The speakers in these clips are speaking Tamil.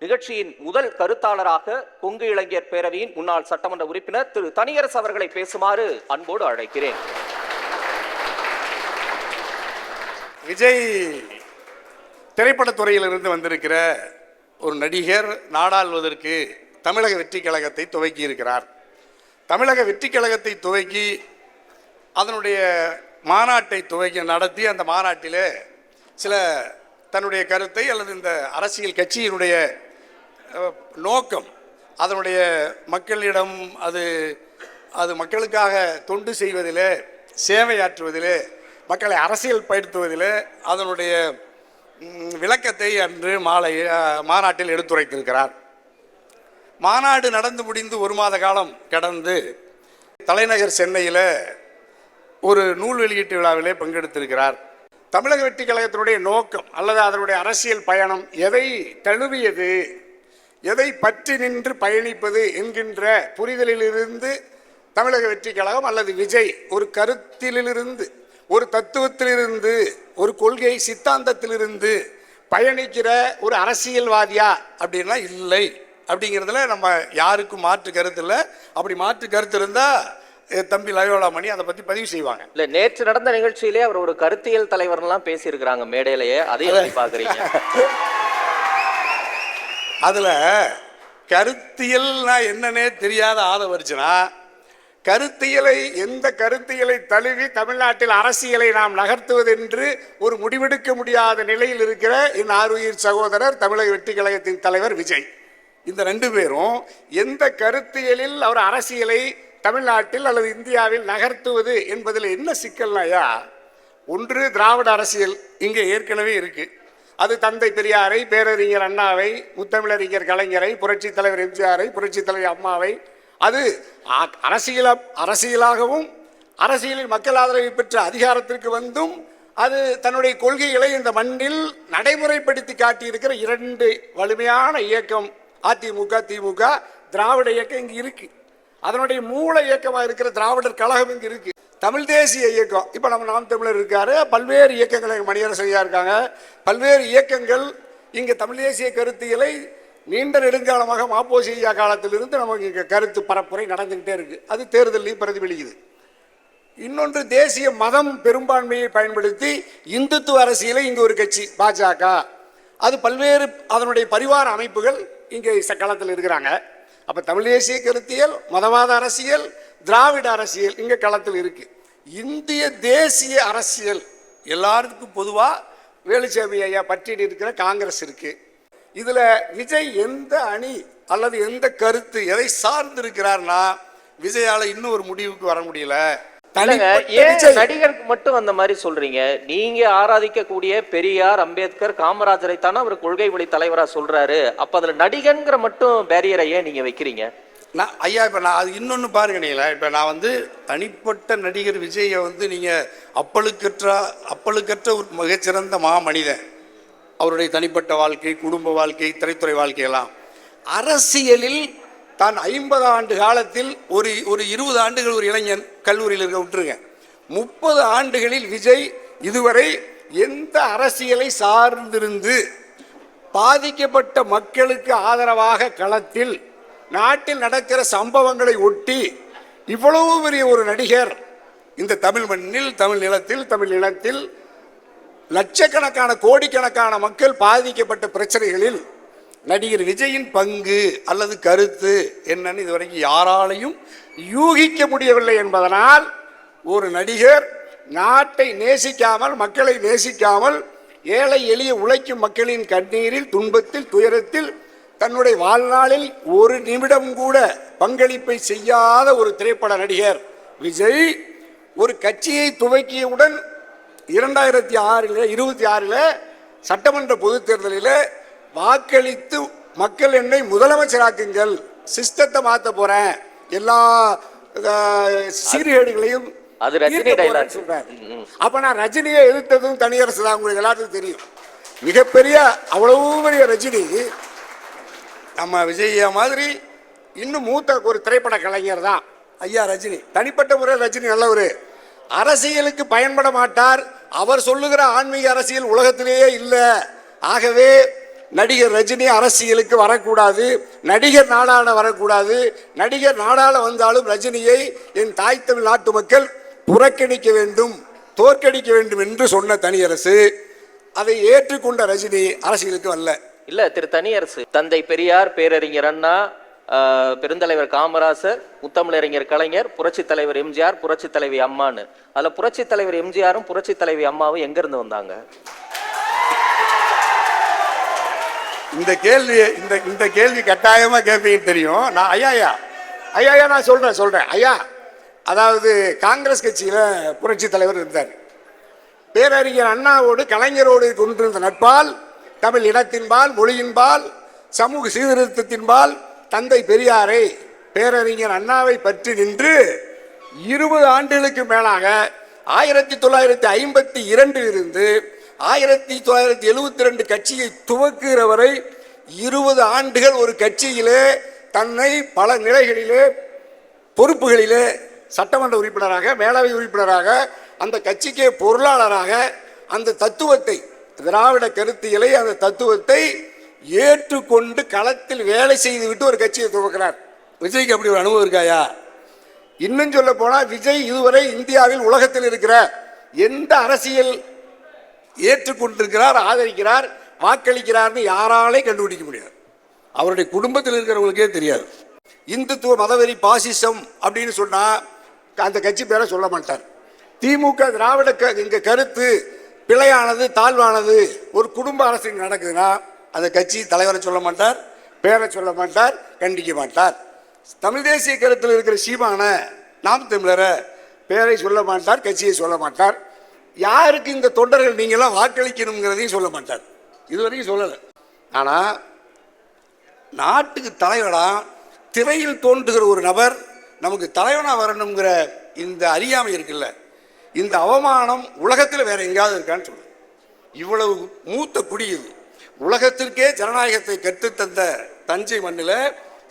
நிகழ்ச்சியின் முதல் கருத்தாளராக கொங்கு இளைஞர் பேரவையின் முன்னாள் சட்டமன்ற உறுப்பினர் திரு தனியரசு அவர்களை பேசுமாறு அன்போடு அழைக்கிறேன். விஜய் திரைப்படத்துறையிலிருந்து வந்திருக்கிற ஒரு நடிகர் நாடாளுவதற்கு தமிழக வெற்றி கழகத்தை துவக்கி இருக்கிறார். தமிழக வெற்றி கழகத்தை துவக்கி அதனுடைய மாநாட்டை நடத்தி அந்த மாநாட்டிலே சில தன்னுடைய கருத்தை அல்லது இந்த அரசியல் கட்சியினுடைய நோக்கம் அதனுடைய மக்களிடம் அது மக்களுக்காக தொண்டு செய்வதிலே, சேவையாற்றுவதிலே, மக்களை அரசியல் படுத்துவதிலே அதனுடைய விளக்கத்தை அன்று மாநாட்டில் எடுத்துரைத்திருக்கிறார். மாநாடு நடந்து முடிந்து ஒரு மாத காலம் கடந்து தலைநகர் சென்னையில் ஒரு நூல் வெளியீட்டு விழாவிலே பங்கெடுத்திருக்கிறார். தமிழக வெற்றி கழகத்தினுடைய நோக்கம் அல்லது அதனுடைய அரசியல் பயணம் எதை தழுவியது, எதை பற்றி நின்று பயணிப்பது என்கின்ற புரிதலிலிருந்து தமிழக வெற்றி கழகம் அல்லது விஜய் ஒரு கருத்திலிருந்து, ஒரு தத்துவத்திலிருந்து, ஒரு கொள்கை சித்தாந்தத்திலிருந்து பயணிக்கிற ஒரு அரசியல்வாதியா அப்படின்னா இல்லை அப்படிங்கிறதுல நம்ம யாருக்கும் மாற்று கருத்து இல்லை. அப்படி மாற்று கருத்து இருந்தால் தம்பி லயோலாமணி அதை பற்றி பதிவு செய்வாங்க. இல்லை, நேற்று நடந்த நிகழ்ச்சியிலே அவர் ஒரு கருத்தியல் தலைவர்லாம் பேசியிருக்கிறாங்க மேடையிலேயே, அதையும் பார்க்குறீங்க. அதில் கருத்தியல்னா என்னன்னே தெரியாத ஆதவரிச்சுனா எந்த கருத்தியலை தழுவி தமிழ்நாட்டில் அரசியலை நாம் நகர்த்துவது என்று ஒரு முடிவெடுக்க முடியாத நிலையில் இருக்கிற என் ஆருயிர் சகோதரர் தமிழக வெற்றி கழகத்தின் தலைவர் விஜய். இந்த ரெண்டு பேரும் எந்த கருத்தியலில் அவர் அரசியலை தமிழ்நாட்டில் அல்லது இந்தியாவில் நகர்த்துவது என்பதில் என்ன சிக்கல்னாயா, ஒன்று திராவிட அரசியல் இங்கே ஏற்கனவே இருக்கு. அது தந்தை பெரியாரை, பேரறிஞர் அண்ணாவை, முத்தமிழறிஞர் கலைஞரை, புரட்சி தலைவர் எம்ஜிஆரை, புரட்சி தலைவர் அம்மாவை, அது அரசியலாகவும் அரசியலில் மக்கள் ஆதரவை பெற்ற அதிகாரத்திற்கு வந்தும் அது தன்னுடைய கொள்கைகளை இந்த மண்ணில் நடைமுறைப்படுத்தி காட்டியிருக்கிற இரண்டு வலிமையான இயக்கம் அதிமுக, திமுக, திராவிட இயக்கம் இங்கு இருக்கு. அதனுடைய மூல இயக்கமாக இருக்கிற திராவிடர் கழகம் இங்கு இருக்கு. தமிழ் தேசிய இயக்கம், இப்போ நம்ம நாம் தமிழர் இருக்காரு, பல்வேறு இயக்கங்கள் மணியரசையா இருக்காங்க, பல்வேறு இயக்கங்கள் இங்கே தமிழ் தேசிய கருத்தியலை நீண்ட நெடுங்காலமாக மாப்போசியா காலத்திலிருந்து நமக்கு இங்கே கருத்து பரப்புரை நடந்துகிட்டே இருக்கு. அது தேர்தலையும் பிரதிபலிக்குது. இன்னொன்று தேசிய மதம் பெரும்பான்மையை பயன்படுத்தி இந்துத்துவ அரசியலை இங்கு ஒரு கட்சி பாஜக, அது பல்வேறு அதனுடைய பரிவார அமைப்புகள் இங்கே களத்தில் இருக்கிறாங்க. அப்போ தமிழ் தேசிய கருத்தியல், மதவாத அரசியல், திராவிட அரசியல் இங்கே களத்தில் இருக்கு. இந்திய தேசிய அரசியல் எல்லாருக்கும் பொதுவாக வேலுச்சாமி ஐயா பற்றிட்டு இருக்கிற காங்கிரஸ் இருக்கு. இதுல விஜய் எந்த அணி அல்லது எந்த கருத்து எதை சார்ந்து இருக்கிறார்னா விஜயால இன்னும் ஒரு முடிவுக்கு வர முடியல. நடிகருக்கு மட்டும் அந்த மாதிரி சொல்றீங்க, நீங்க ஆராதிக்கக்கூடிய பெரியார், அம்பேத்கர், காமராஜரை தானே அவர் கொள்கை வழி தலைவரா சொல்றாரு. அப்ப அதுல நடிகன்கிற மட்டும் பேரியரை ஏன் நீங்க வைக்கிறீங்க? நான் ஐயா இப்ப நான் அது இன்னொன்னு பாருங்க, நீங்களா இப்ப நான் தனிப்பட்ட நடிகர் விஜயை நீங்கள் அப்பழுக்கற்ற ஒரு மிகச்சிறந்த மனிதன், அவருடைய தனிப்பட்ட வாழ்க்கை, குடும்ப வாழ்க்கை, திரைத்துறை வாழ்க்கையெல்லாம் அரசியலில் தான் 50 ஆண்டு காலத்தில் ஒரு 20 ஆண்டுகள் ஒரு இளைஞன் கல்லூரியில் இருக்க விட்டுருங்க, 30 ஆண்டுகளில் விஜய் இதுவரை எந்த அரசியலை சார்ந்திருந்து பாதிக்கப்பட்ட மக்களுக்கு ஆதரவாக களத்தில் நாட்டில் நடக்கிற சம்பவங்களை ஒட்டி இவ்வளவு பெரிய ஒரு நடிகர் இந்த தமிழ் மண்ணில், தமிழ் நிலத்தில் லட்சக்கணக்கான கோடிக்கணக்கான மக்கள் பாதிக்கப்பட்ட பிரச்சனைகளில் நடிகர் விஜயின் பங்கு அல்லது கருத்து என்னன்னு இதுவரைக்கும் யாராலையும் யூகிக்க முடியவில்லை என்பதனால் ஒரு நடிகர் நாட்டை நேசிக்காமல், மக்களை நேசிக்காமல், ஏழை எளிய உழைக்கும் மக்களின் கண்ணீரில், துன்பத்தில், துயரத்தில் தன்னுடைய வாழ்நாளில் ஒரு நிமிடம் கூட பங்களிப்பை செய்யாத ஒரு திரைப்பட நடிகர் விஜய் ஒரு கட்சியை துவக்கியவுடன் 2026 சட்டமன்ற பொதுத் தேர்தலில் வாக்களித்து மக்கள் என்னை முதலமைச்சராக்குங்கள், சிஸ்டத்தை மாற்ற போறேன், எல்லா சீர்கேடுகளையும் சொல்றேன். அப்ப நான் ரஜினியை எதிர்த்ததும் தனியரசு தான், உங்களுக்கு எல்லாத்துக்கும் தெரியும். மிகப்பெரிய அவ்வளவு பெரிய ரஜினி நம்ம விஜயா மாதிரி இன்னும் மூத்த ஒரு திரைப்பட கலைஞர் தான் ஐயா ரஜினி. தனிப்பட்ட முறையில் ரஜினி நல்லவர், அரசியலுக்கு பயன்பட மாட்டார். அவர் சொல்லுகிற ஆன்மீக அரசியல் உலகத்திலேயே இல்லை. ஆகவே நடிகர் ரஜினி அரசியலுக்கு வரக்கூடாது, நடிகர் நாடாள வரக்கூடாது, நடிகர் நாடாள வந்தாலும் ரஜினியை என் தாய் தமிழ் நாட்டு மக்கள் புறக்கணிக்க வேண்டும், தோற்கடிக்க வேண்டும் என்று சொன்ன தனியரசு அதை ஏற்றுக்கொண்ட ரஜினி அரசியலுக்கு வரல. இல்ல திரு தனியரசு, தந்தை பெரியார், பேரறிஞர் அண்ணா, பெருந்தலைவர் காமராசர், முத்தமிழறிஞர் கலைஞர், புரட்சி தலைவர் எம்ஜிஆர், புரட்சி தலைவி அம்மான்னு, அதுல புரட்சி தலைவர் எம்ஜிஆரும் புரட்சி தலைவி அம்மாவும் எங்க இருந்து வந்தாங்க? இந்த கேள்வி கட்டாயமா கேட்பீங்கன்னு தெரியும். நான் ஐயா நான் சொல்றேன் ஐயா. அதாவது காங்கிரஸ் கட்சியில புரட்சி தலைவர் இருந்தார். பேரறிஞர் அண்ணாவோடு கலைஞரோடு கொண்டிருந்த நட்பால், தமிழ் இனத்தின்பால், மொழியின்பால், சமூக சீர்திருத்தத்தின்பால் தந்தை பெரியாரை, பேரறிஞர் அண்ணாவை பற்றி நின்று 20 ஆண்டுகளுக்கு மேலாக 1952 இருந்து 1972 கட்சியை துவக்குகிற வரை 20 ஆண்டுகள் ஒரு கட்சியிலே தன்னை பல நிலைகளிலே பொறுப்புகளிலே சட்டமன்ற உறுப்பினராக, மேலவை உறுப்பினராக, அந்த கட்சிக்கே பொருளாளராக அந்த தத்துவத்தை, திராவிட கருத்தியலை, அந்த தத்துவத்தை ஏற்றுக்கொண்டு களத்தில் வேலை செய்துவிட்டு ஒரு கட்சியை துவக்கிறார். விஜய்க்கு அப்படி ஒரு அனுபவம் இருக்காயா? இன்னும் சொல்ல போனால் விஜய் இதுவரை இந்தியாவில் உலகத்தில் இருக்கிற எந்த அரசியல் ஏற்றுக்கொண்டிருக்கிறார், ஆதரிக்கிறார், வாக்களிக்கிறார்னு யாராலே கண்டுபிடிக்க முடியாது. அவருடைய குடும்பத்தில் இருக்கிறவங்களுக்கே தெரியாது. இந்துத்துவ மதவெறி பாசிசம் அப்படின்னு சொன்னா அந்த கட்சி பேரை சொல்ல மாட்டார். திமுக திராவிட இங்க கருத்து பிழையானது, தாழ்வானது, ஒரு குடும்ப அரசு நடக்குதுன்னா அந்த கட்சி தலைவரை சொல்ல மாட்டார், பேரை சொல்ல மாட்டார், கண்டிக்க மாட்டார். தமிழ் தேசிய கருத்தில் இருக்கிற சீமான, நாம் தமிழரை பேரை சொல்ல மாட்டார், கட்சியை சொல்ல மாட்டார். யாருக்கு இந்த தொண்டர்கள் நீங்களாம் வாக்களிக்கணுங்கிறதையும் சொல்ல மாட்டார். இதுவரைக்கும் சொல்லலை. ஆனால் நாட்டுக்கு தலைவனா திரையில் தோன்றுகிற ஒரு நபர் நமக்கு தலைவனாக வரணுங்கிற இந்த அறியாமை இருக்குல்ல, இந்த அவமானம் உலகத்தில் வேற எங்கேயாவது இருக்கான்னு சொல்லு. இவ்வளவு மூத்த குடி இது. உலகத்திற்கே ஜனநாயகத்தை கற்றுத்தந்த தஞ்சை மண்ணில்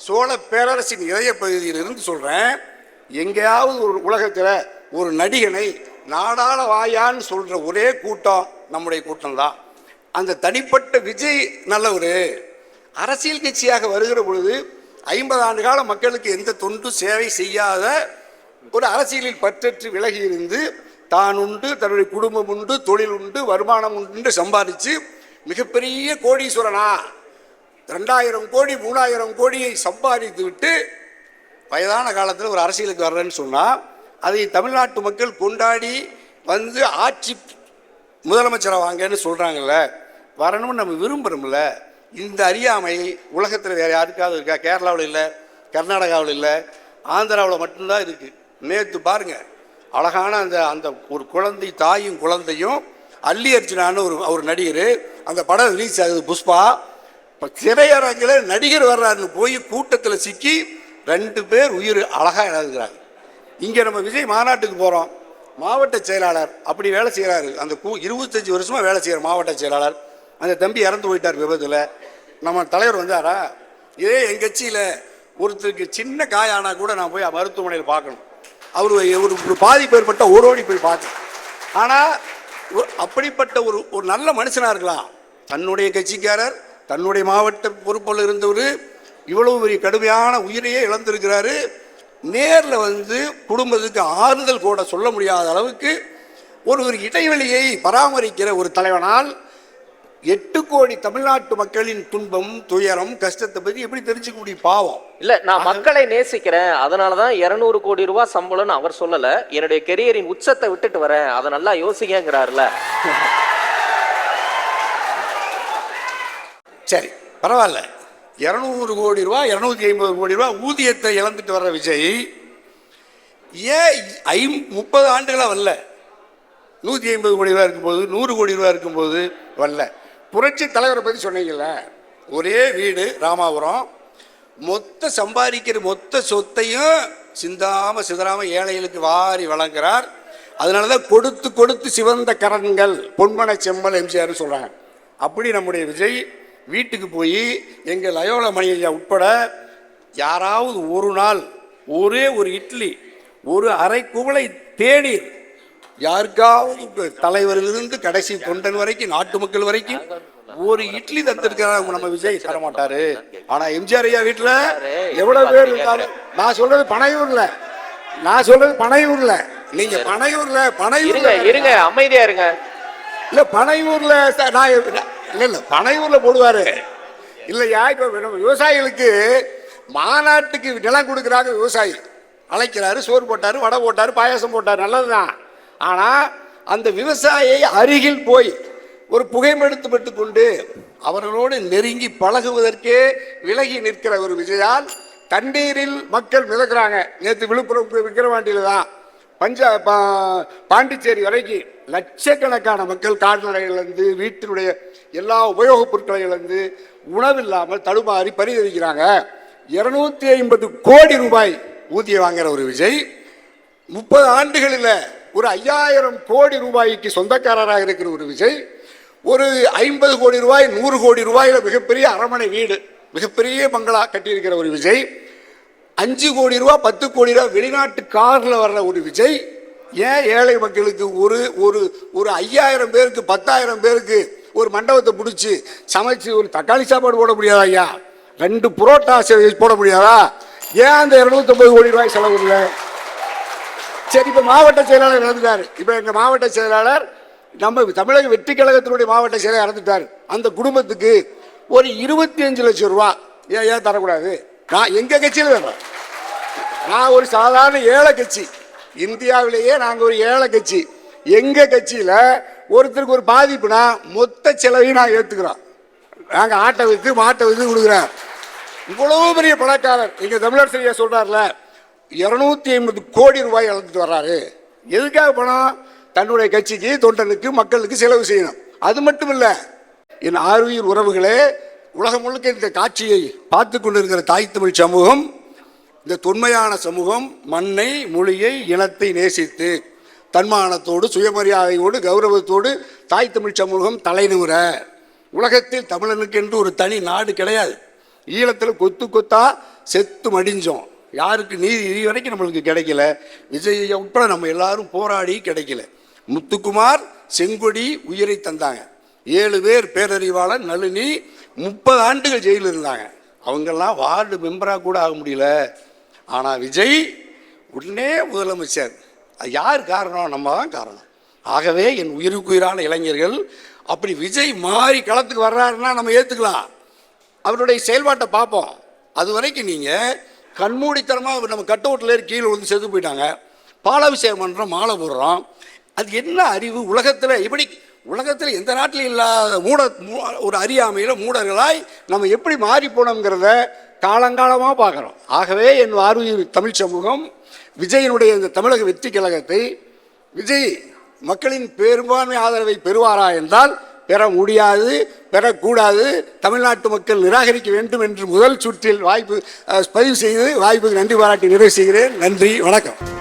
சோழ பேரரசின் இதய பகுதியில் இருந்து சொல்கிறேன், எங்கேயாவது ஒரு உலகத்தில் ஒரு நடிகனை நாடாள வாயான்னு சொல்கிற ஒரே கூட்டம் நம்முடைய கூட்டம்தான். அந்த தனிப்பட்ட விஜய் நல்லவர் அரசியல் கட்சியாக வருகிற பொழுது 50 ஆண்டு கால மக்களுக்கு எந்த தொண்டு சேவை செய்யாத ஒரு அரசியலில் பற்றற்று விலகி இருந்து தான் உண்டு, தன்னுடைய குடும்பம் உண்டு, தொழில் உண்டு, வருமானம் உண்டு சம்பாதிச்சு மிகப்பெரிய கோடீஸ்வரனா 2000 கோடி 3000 கோடியை சம்பாதித்து விட்டு வயதான காலத்தில் ஒரு அரசியலுக்கு வர்றேன்னு சொன்னால் அதை தமிழ்நாட்டு மக்கள் கொண்டாடி வந்து ஆட்சி முதலமைச்சராக வாங்கன்னு சொல்கிறாங்கல்ல, வரணும்னு நம்ம விரும்புகிறோம்ல. இந்த அறியாமை உலகத்தில் வேறு யாருக்காவது இருக்கா? கேரளாவில் இல்லை, கர்நாடகாவில் இல்லை, ஆந்திராவில் மட்டும்தான் இருக்குது. நேற்று பாருங்கள், அழகான அந்த அந்த ஒரு குழந்தை, தாயும் குழந்தையும், அல்லி அர்ஜுனான்னு ஒரு நடிகர், அந்த படம் ரிலீஸ் ஆகுது புஷ்பா. இப்போ திரையரங்கில் நடிகர் வர்றாருன்னு போய் கூட்டத்தில் சிக்கி 2 பேர் உயிர் அழகாக இழந்துக்கிறாங்க. இங்கே நம்ம விஜய் மாநாட்டுக்கு போகிறோம், மாவட்ட செயலாளர் அப்படி வேலை செய்கிறாரு. அந்த 25 வருஷமாக வேலை செய்கிற மாவட்ட செயலாளர், அந்த தம்பி இறந்து போயிட்டார் விபத்தில். நம்ம தலைவர் வந்தாரா? இதே எங்கள் கட்சியில் ஒருத்தருக்கு சின்ன காயானா கூட நான் போய் மருத்துவமனையில் பார்க்கணும். அவர் ஒரு பாதிப்பு ஏற்பட்ட ஓடோடி போய் பார்க்கணும். ஆனால் அப்படிப்பட்ட ஒரு நல்ல மனுஷனாக இருக்கலாம். தன்னுடைய கட்சிக்காரர், தன்னுடைய மாவட்ட பொறுப்பில் இருந்தவர் இவ்வளவு பெரிய கடுமையான உயிரையே இழந்திருக்கிறாரு. நேரில் வந்து குடும்பத்துக்கு ஆறுதல் கூட சொல்ல முடியாத அளவுக்கு ஒரு இடைவெளியை பராமரிக்கிற ஒரு தலைவனால் 8 கோடி தமிழ்நாட்டு மக்களின் துன்பம், துயரம், கஷ்டத்தை பற்றி எப்படி தெரிஞ்சுக்க முடியும்? பாவம் இல்ல, நான் மக்களை நேசிக்கிறேன், அதனாலதான் 200 கோடி ரூபாய் சம்பளம்னு அவர் சொல்லல, என்னுடைய கெரியரின் உச்சத்தை விட்டுட்டு வரேன், அதை நல்லா யோசிக்கிறாருல. சரி, பரவாயில்ல. 200 கோடி ரூபாய், 250 கோடி ரூபாய் ஊதியத்தை இழந்துட்டு வர்ற விஜய் ஏன் 30 ஆண்டுகளாக வரல? 150 கோடி ரூபாய் இருக்கும்போது, 100 கோடி ரூபாய் இருக்கும்போது வரல. புரட்சி தலைவரை பற்றி சொன்னீங்கல்ல, ஒரே வீடு ராமாபுரம், மொத்த சம்பாதிக்கிற மொத்த சொத்தையும் சிந்தாம சிதறாம ஏழைகளுக்கு வாரி வழங்குகிறார். அதனால தான் கொடுத்து கொடுத்து சிவந்த கரன்கள் பொன்மன செம்மல் எம்ஜிஆர் சொல்கிறாங்க. அப்படி நம்முடைய விஜய் வீட்டுக்கு போய் எங்கள் லயோலா மணியா உட்பட யாராவது ஒரு நாள் ஒரே ஒரு இட்லி, ஒரு அரை குவளை தேநீர் யாருக்காவது தலைவரிலிருந்து கடைசி தொண்டன் வரைக்கும், நாட்டு மக்கள் வரைக்கும் ஒரு இட்லி தந்திருக்கிறாங்க நம்ம விஜய் தர மாட்டாரு. ஆனா எம்ஜிஆர் ஐயா வீட்டுல எவ்வளவு பேர் இருந்தாலும் நான் சொல்றது பனையூர்ல நீங்க பனையூர்ல இருங்க அமைதியா இருங்க. இல்ல பனையூர்ல நான் இல்ல பனையூர்ல போடுவாரு இல்லையா. இப்ப விவசாயிகளுக்கு மாநாட்டுக்கு நிலம் கொடுக்குறாங்க, விவசாயி அழைக்கிறாரு, சோறு போட்டாரு, வடை போட்டாரு, பாயாசம் போட்டாரு, நல்லதுதான். ஆனா அந்த விவசாயியை அருகில் போய் ஒரு புகைப்படத்து கொண்டு அவர்களோடு நெருங்கி பழகுவதற்கே விலகி நிற்கிற ஒரு விஜயால் தண்ணீரில் மக்கள் மிதக்கிறாங்க. நேற்று விழுப்புரம் விக்கிரவாண்டியில தான் பாண்டிச்சேரி வரைக்கும் லட்சக்கணக்கான மக்கள் கால்நடைகளிலிருந்து வீட்டினுடைய எல்லா உபயோகப் பொருட்களை இழந்து உணவில்லாமல் தடுமாறி பரிதவிக்கிறாங்க. 250 கோடி ரூபாய் ஊதியம் வாங்குற ஒரு விஜய் 30 ஆண்டுகளில் ஒரு 5000 கோடி ரூபாய்க்கு சொந்தக்காரராக இருக்கிற ஒரு விஜய் ஒரு 50 கோடி ரூபாய் 100 கோடி ரூபாயில மிகப்பெரிய அரண்மனை வீடு, மிகப்பெரிய பங்களா கட்டியிருக்கிற ஒரு விஜய் 5 கோடி ரூபாய் 10 கோடி ரூபாய் வெளிநாட்டு கார்ல வர்ற ஒரு விஜய் ஏன் ஏழை மக்களுக்கு ஒரு ஒரு ஒரு 5000 பேருக்கு 10,000 பேருக்கு ஒரு மண்டபத்தை பிடிச்சி சமைச்சு ஒரு தக்காளி சாப்பாடு போட முடியாதா ஐயா? 2 புரோட்டா போட முடியாதா? ஏன் அந்த 250 கோடி ரூபாய் செலவு இல்லை? சரி, இப்ப மாவட்ட செயலாளர் இறந்துட்டாரு. இப்ப எங்க மாவட்ட செயலாளர் நம்ம தமிழக வெற்றி கழகத்தினுடைய மாவட்ட செயலாளர் இறந்துட்டார். அந்த குடும்பத்துக்கு ஒரு 25 லட்சம் ரூபாய் ஏன் தரக்கூடாது? நான் எங்க கட்சியில் வேணும். நான் ஒரு சாதாரண ஏழை கட்சி, இந்தியாவிலேயே நாங்கள் ஒரு ஏழை கட்சி. எங்க கட்சியில ஒருத்தருக்கு ஒரு பாதிப்புனா மொத்த செலவையும் நான் ஏத்துக்கிறோம். நாங்கள் ஆட்டை விற்று மாட்டை விற்று கொடுக்குறோம். இவ்வளவு பெரிய பணக்காரர் எங்க தமிழர் சரியா சொல்றாருல, 250 கோடி ரூபாய் இழந்துட்டு வர்றாரு. எதுக்காக பணம்? தன்னுடைய கட்சிக்கு, தொண்டனுக்கு, மக்களுக்கு செலவு செய்யணும். அது மட்டும் இல்ல, என் ஆர்வீர் உறவுகளே, உலகம் முழுக்க இந்த காட்சியை பார்த்து கொண்டிருக்கிற தாய் தமிழ் சமூகம், இந்த தொன்மையான சமூகம் மண்ணை, மொழியை, இனத்தை நேசித்து தன்மானத்தோடு, சுயமரியாதையோடு, கௌரவத்தோடு தாய் தமிழ் சமூகம் தலைநிமிர. உலகத்தில் தமிழனுக்கு என்று ஒரு தனி நாடு கிடையாது. ஈழத்தில் கொத்து கொத்தா செத்து மடிஞ்சோம். யாருக்கு நீதி இது வரைக்கும் நம்மளுக்கு கிடைக்கல. விஜய் உட்பட நம்ம எல்லாரும் போராடி கிடைக்கல. முத்துக்குமார் செங்கொடி உயிரை தந்தாங்க. 7 பேர் பேரறிவாளன் நளினி 30 ஆண்டுகள் ஜெயிலில் இருந்தாங்க. அவங்கெல்லாம் வார்டு மெம்பராக கூட ஆக முடியல. ஆனால் விஜய் உடனே முதலமைச்சர். அது யார் காரணம்? நம்ம தான் காரணம். ஆகவே என் உயிருக்குயிரான இளைஞர்கள், அப்படி விஜய் மாறி களத்துக்கு வர்றாருன்னா நம்ம ஏற்றுக்கலாம், அவருடைய செயல்பாட்டை பார்ப்போம். அது வரைக்கும் நீங்கள் கண்மூடித்தனமாக நம்ம கட் அவுட்டில் கீழே வந்து செத்து போயிட்டாங்க, பாலாபிஷேகம் பண்ணுறோம், மாலை போடுறோம். அது என்ன அறிவு? உலகத்தில் எந்த நாட்டிலும் இல்லாத ஒரு அறியாமையில் மூடர்களாய் நம்ம எப்படி மாறி போனோங்கிறத காலங்காலமாக பார்க்குறோம். ஆகவே என் ஆர்வீர் தமிழ் சமூகம் விஜயனுடைய இந்த தமிழக வெற்றி கழகத்தை விஜய் மக்களின் பெரும்பான்மை ஆதரவை பெறுவாரா என்றால் பெற முடியாது, பெறக்கூடாது. தமிழ்நாட்டு மக்கள் நிராகரிக்க வேண்டும் என்று முதல் சுற்றில் பதிவு செய்து வாய்ப்புக்கு நன்றி பாராட்டி நிறைவு செய்கிறேன். நன்றி, வணக்கம்.